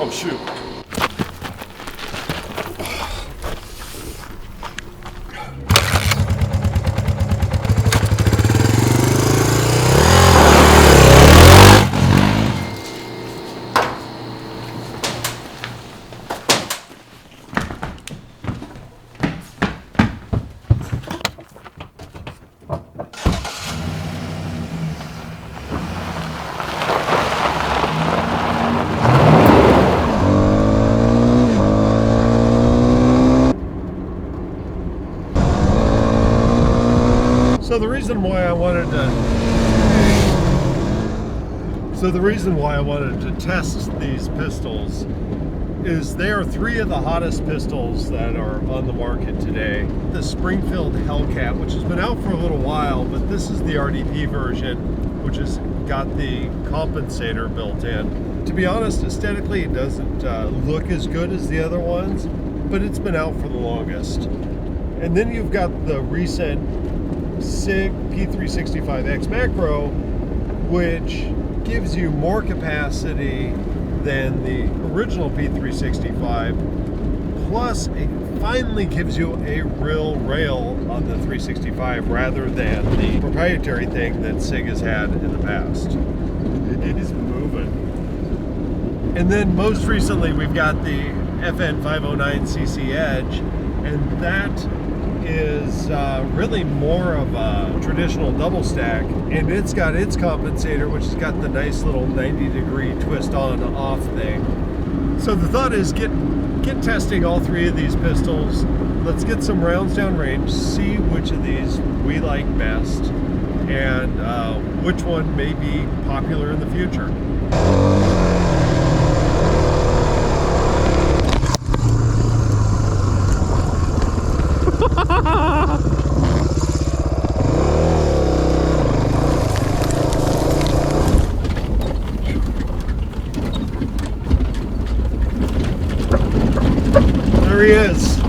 Oh, shoot. So the reason why I wanted to test these pistols is they are 3 of the hottest pistols that are on the market today. The Springfield Hellcat, which has been out for a little while, but this is the RDP version, which has got the Compensator built in. To be honest, aesthetically it doesn't look as good as the other ones, but it's been out for the longest. And then you've got the recent SIG P365 XMACRO, which gives you more capacity than the original P365, plus it finally gives you a real rail on the 365 rather than the proprietary thing that SIG has had in the past. It is moving. And then most recently we've got the FN509 CC Edge, and that is really more of a traditional double stack, and it's got its compensator, which has got the nice little 90-degree twist on off thing. So the thought is get testing all 3 of these pistols. Let's get some rounds down range, see which of these we like best, and which one may be popular in the future. There he is.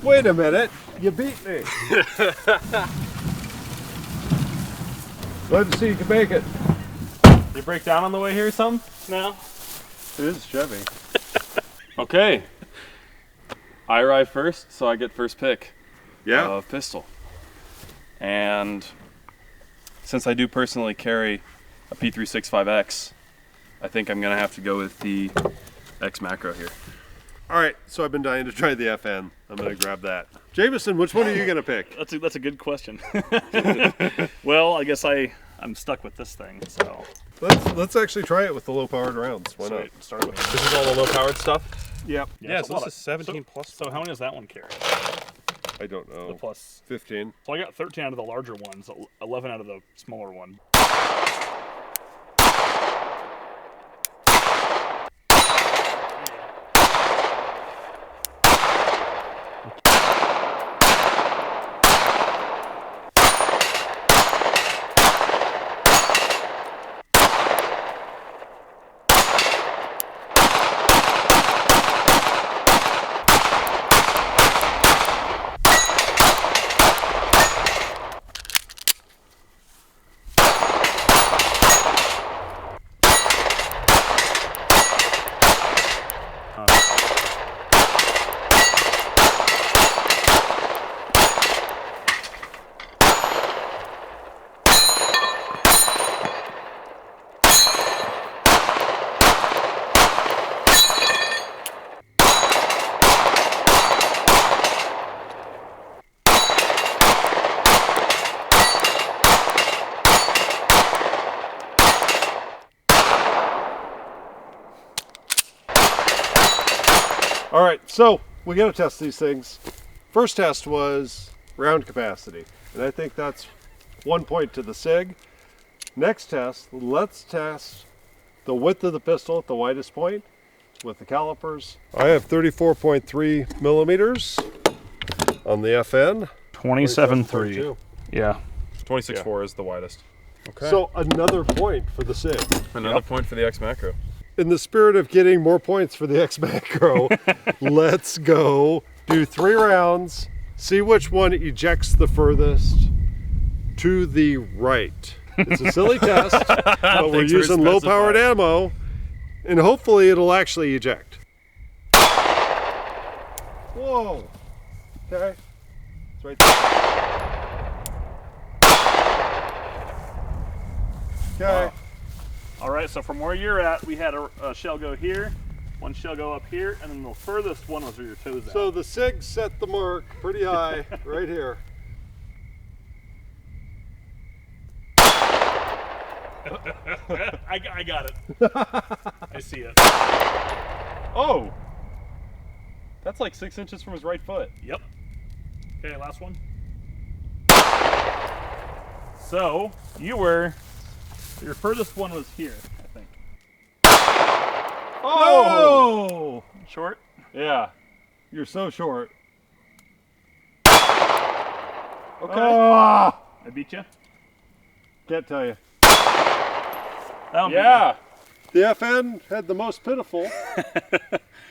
Wait a minute, you beat me. Glad to see you can make it. You break down on the way here or something? No. It is Chevy. Okay. I arrive first, so I get first pick Yeah. of pistol. And since I do personally carry a P365X, I think I'm going to have to go with the XMACRO here. All right, so I've been dying to try the FN. I'm going to grab that. Jameson, which one are you going to pick? That's a good question. Well, I guess I'm stuck with this thing, so. Let's actually try it with the low-powered rounds. Why not? Start with This is all the low-powered stuff? Yep. Yeah, it's so a lot this is of- 17 plus. So how many does that one carry? I don't know. The plus. 15. So I got 13 out of the larger ones, 11 out of the smaller one. All right, so we got to test these things. First test was round capacity, and I think that's 1 point to the SIG. Next test, let's test the width of the pistol at the widest point with the calipers. I have 34.3 millimeters on the FN. 27.3. Yeah. 26.4 is the widest. Okay. So another point for the SIG. Another point for the XMACRO. In the spirit of getting more points for the XMACRO, let's go do 3 rounds, see which one ejects the furthest to the right. It's a silly test, but we're Thanks for using low-powered specifying. ammo, and hopefully it'll actually eject. Whoa. Okay. It's right there. Okay. Wow. All right, so from where you're at, we had a shell go here, one shell go up here, and then the furthest one was where your toes at. So the SIG set the mark pretty high right here. I got it. I see it. Oh! That's like 6 inches from his right foot. Yep. Okay, last one. So, your furthest one was here, I think. Oh! Short? Yeah. You're so short. Okay. Ah! I beat you? Can't tell you. That one beat Yeah. The FN had the most pitiful.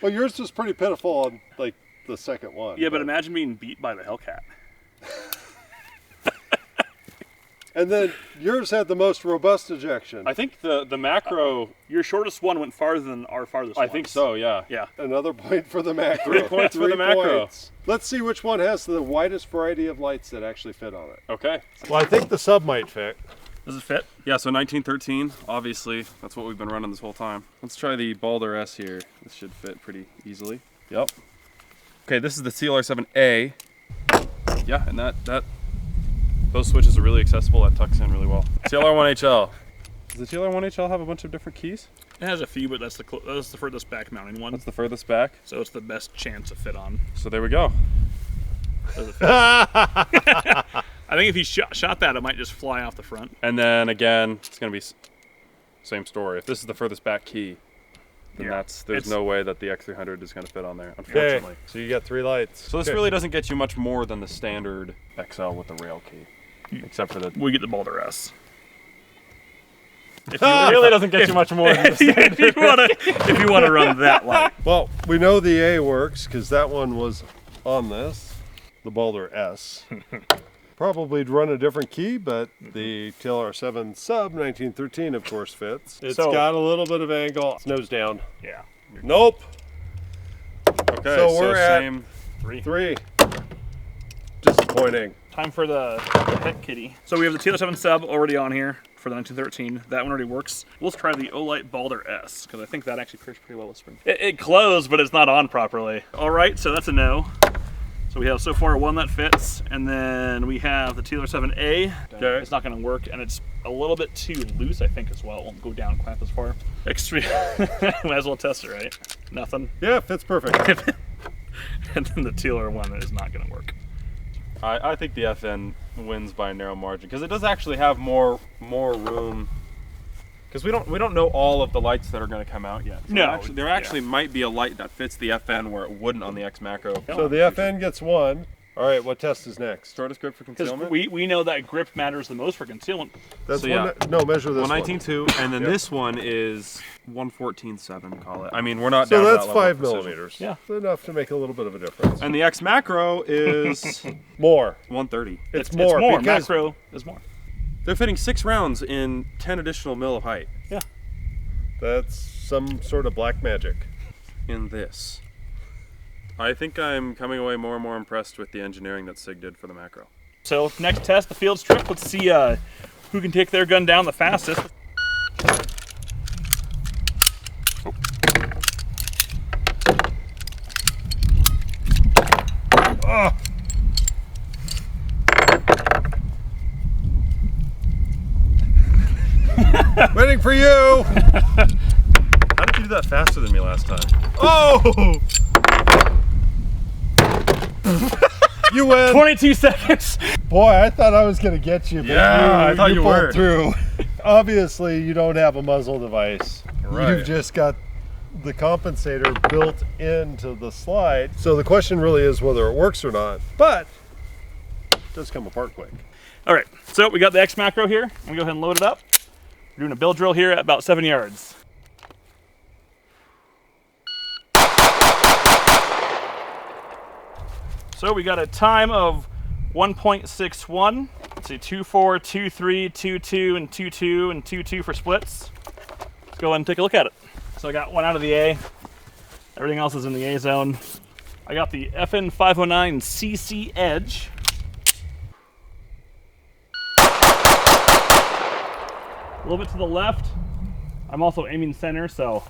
Well, yours was pretty pitiful on like the second one. you. Yeah, but imagine being beat by the Hellcat. And then yours had the most robust ejection. I think the macro, Your shortest one went farther than our farthest I ones. think so, yeah. Yeah. Another point for the macro. 3 points for the macro. points. Let's see which one has the widest variety of lights that actually fit on it. Okay. Well, I think the sub might fit. Does it fit? Yeah, so 1913, obviously, that's what we've been running this whole time. Let's try the Balder S here. This should fit pretty easily. Yep. Okay, this is the CLR7A. Yeah, and those switches are really accessible. That tucks in really well. CLR1HL. Does the CLR1HL have a bunch of different keys? It has a few, but that's the furthest back mounting one. That's the furthest back. So it's the best chance to fit on. So there we go. Does it fit? I think if you shot that, it might just fly off the front. And then again, it's gonna be same story. If this is the furthest back key, then Yeah. there's no way that the X300 is gonna fit on there, Okay, unfortunately. so you got 3 lights. So this Okay. really doesn't get you much more than the standard XL with the rail key, except for the. We get the Balder S. It really doesn't get you much more than the standard. if you want to run that light. Well, we know the A works because that one was on this, the Balder S. Probably run a different key, but the TLR7 sub 1913 of course fits. It's So- got a little bit of angle. It's nose down. Yeah. Nope. Okay, So we're at- same. 3. Disappointing. Time for the head kitty. So we have the TLR7 sub already on here for the 1913. That one already works. Let's try the Olight Balder S, because I think that actually pairs pretty well with spring. It closed, but it's not on properly. All right, so that's a no. So we have so far one that fits, and then we have the TLR7A. Okay. It's not going to work, and it's a little bit too loose, I think, as well. It won't go down quite as far. Extreme. Might as well test it, right? Nothing. Yeah, fits perfect. And then the TLR one is not going to work. I think the FN wins by a narrow margin because it does actually have more room. Because we don't know all of the lights that are going to come out yet. So No, there actually might be a light that fits the FN where it wouldn't on the XMACRO. So the FN gets 1. All right, what test is next? Shortest grip for Because concealment. we know that grip matters the most for concealment. That's So, one. yeah. No, measure this 119.2, and then Yep. this one is 114.7. Call it. I mean, we're not So down to that's that level of 5 precision. millimeters. Yeah. Enough to make a little bit of a difference. And the XMACRO is More. 130. It's more because Macro is more. They're fitting 6 rounds in 10 additional mil of height Yeah. that's some sort of black magic. in this. I think I'm coming away more and more impressed with the engineering that SIG did for the macro. So next test, the field strip. Let's see who can take their gun down the fastest. Oh. Waiting for you. How did you do that faster than me last time? Oh! You win. 22 seconds. Boy, I thought I was going to get you. But Yeah, I thought you pulled were. through. Obviously, you don't have a muzzle device. Right. You've just got the compensator built into the slide. So the question really is whether it works or not. But it does come apart quick. All right, so we got the XMACRO here. I'm gonna go ahead and load it up. We're doing a bill drill here at about 7 yards. So we got a time of 1.61. Let's see, 2-4, 2-3, 2-2, and 2-2, and 2-2 for splits. Let's go ahead and take a look at it. So I got one out of the A. Everything else is in the A zone. I got the FN509 CC Edge. A little bit to the left. I'm also aiming center, so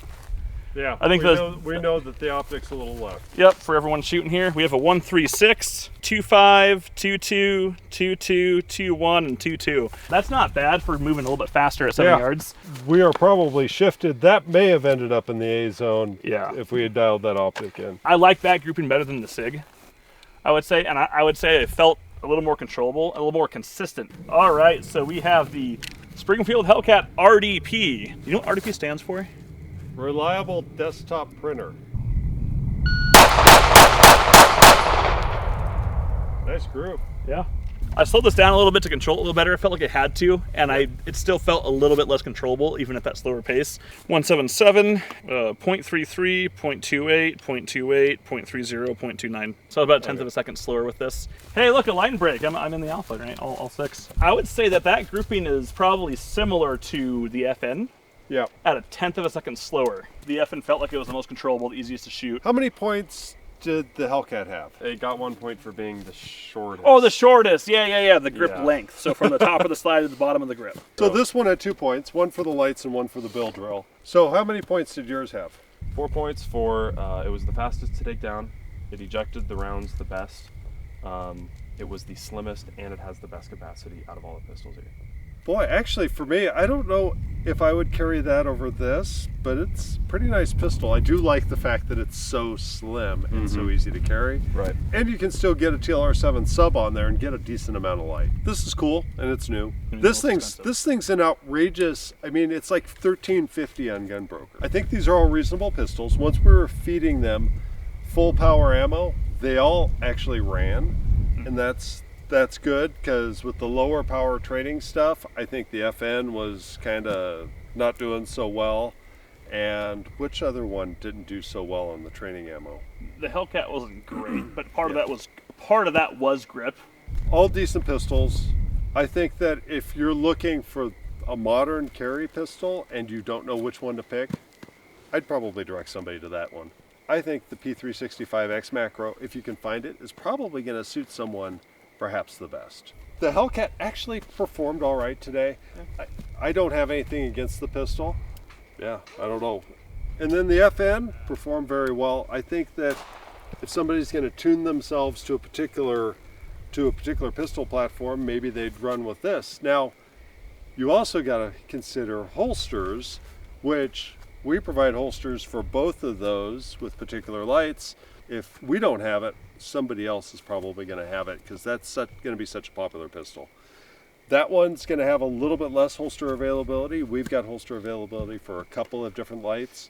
Yeah, I think we know that the optic's a little left. yep, for everyone shooting here, we have a 136, 25, 22, 22, 21, and 22. That's not bad for moving a little bit faster at 7 yards. We are probably shifted. That may have ended up in the A zone if we had dialed that optic in. I like that grouping better than the SIG, I would say, and I would say it felt a little more controllable, a little more consistent. All right, so we have the Springfield Hellcat RDP. You know what RDP stands for? Reliable desktop printer. Nice group. Yeah. I slowed this down a little bit to control it a little better. It felt like it had to, and it still felt a little bit less controllable, even at that slower pace. 177, 0.33, 0.28, 0.28, 0.30, 0.29. So about a tenth of a second slower with this. Hey, look, a line break. I'm in the alpha, right? All 6. I would say that grouping is probably similar to the FN. Yeah. At a tenth of a second slower. The FN felt like it was the most controllable, the easiest to shoot. How many points did the Hellcat have? It got 1 point for being the shortest. Oh, the shortest. Yeah. The grip length. So from the top of the slide to the bottom of the grip. So this one had 2 points, one for the lights and one for the bill drill. So how many points did yours have? 4 points for, it was the fastest to take down. It ejected the rounds the best. It was the slimmest, and it has the best capacity out of all the pistols here. Boy, actually for me, I don't know if I would carry that over this, but it's a pretty nice pistol. I do like the fact that it's so slim and so easy to carry. Right. And you can still get a TLR7 sub on there and get a decent amount of light. This is cool and it's new. This thing's an outrageous, I mean, it's like $13.50 on Gunbroker. I think these are all reasonable pistols. Once we were feeding them full power ammo, they all actually ran, and that's good, because with the lower power training stuff, I think the FN was kind of not doing so well. And which other one didn't do so well on the training ammo? The Hellcat wasn't great, but part of that was grip. All decent pistols. I think that if you're looking for a modern carry pistol and you don't know which one to pick, I'd probably direct somebody to that one. I think the P365 XMACRO, if you can find it, is probably going to suit someone perhaps the best. The Hellcat actually performed all right today. I don't have anything against the pistol. Yeah, I don't know. And then the FN performed very well. I think that if somebody's going to tune themselves to a particular pistol platform, maybe they'd run with this. Now, you also got to consider holsters, which we provide holsters for both of those with particular lights. If we don't have it, somebody else is probably going to have it, because that's going to be such a popular pistol. That one's going to have a little bit less holster availability. We've got holster availability for a couple of different lights.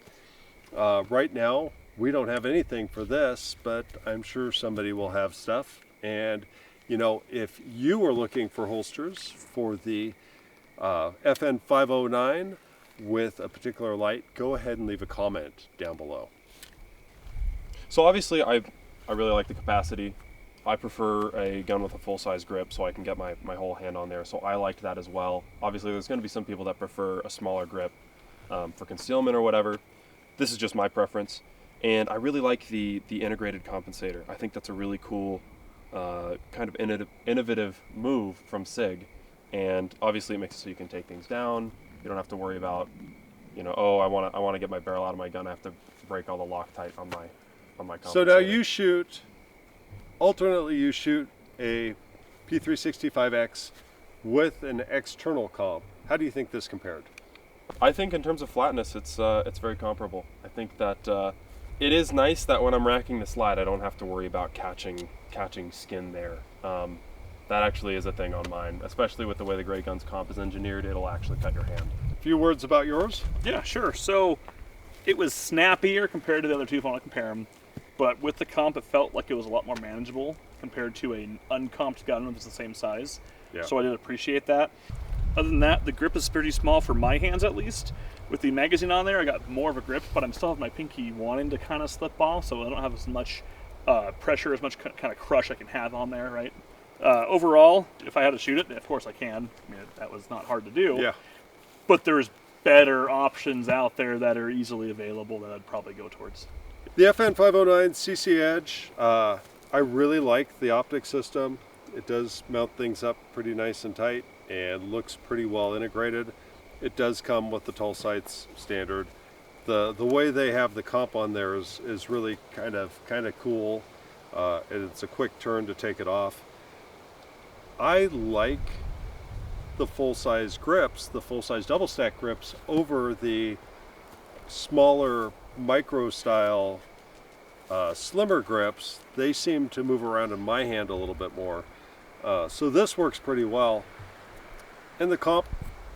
Right now, we don't have anything for this, but I'm sure somebody will have stuff. And, you know, if you are looking for holsters for the FN509 with a particular light, go ahead and leave a comment down below. So obviously I really like the capacity. I prefer a gun with a full-size grip so I can get my whole hand on there, so I liked that as well. Obviously there's going to be some people that prefer a smaller grip for concealment or whatever. This is just my preference. And I really like the integrated compensator. I think that's a really cool kind of innovative move from SIG. And obviously it makes it so you can take things down. You don't have to worry about, you know, oh, I want to get my barrel out of my gun. I have to break all the Loctite on my compensator. So now you shoot, alternately you shoot a P365X with an external comp. How do you think this compared? I think in terms of flatness, it's very comparable. I think that it is nice that when I'm racking the slide, I don't have to worry about catching skin there. That actually is a thing on mine, especially with the way the Grey Guns comp is engineered. It'll actually cut your hand. A few words about yours? Yeah, sure. So it was snappier compared to the other two if I want to compare them. But with the comp, it felt like it was a lot more manageable compared to an uncomped gun that's the same size. Yeah. So I did appreciate that. Other than that, the grip is pretty small for my hands at least. With the magazine on there, I got more of a grip, but I'm still have my pinky wanting to kind of slip off, so I don't have as much pressure, as much kind of crush I can have on there, right? Overall, if I had to shoot it, of course I can. I mean, that was not hard to do. Yeah. But there's better options out there that are easily available that I'd probably go towards. The FN509 CC Edge, I really like the optic system. It does mount things up pretty nice and tight and looks pretty well integrated. It does come with the tall sights standard. The way they have the comp on there is really kind of cool. And it's a quick turn to take it off. I like the full-size grips, the full-size double stack grips over the smaller micro style slimmer grips. They seem to move around in my hand a little bit more. So this works pretty well. And the comp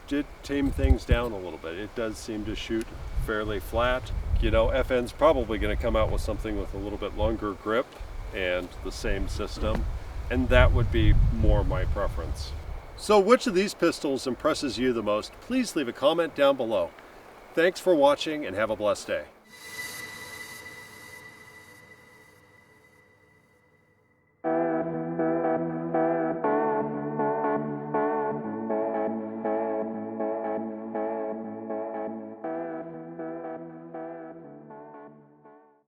did tame things down a little bit. It does seem to shoot fairly flat. You know, FN's probably going to come out with something with a little bit longer grip and the same system, and that would be more my preference. So which of these pistols impresses you the most? Please leave a comment down below. Thanks for watching and have a blessed day.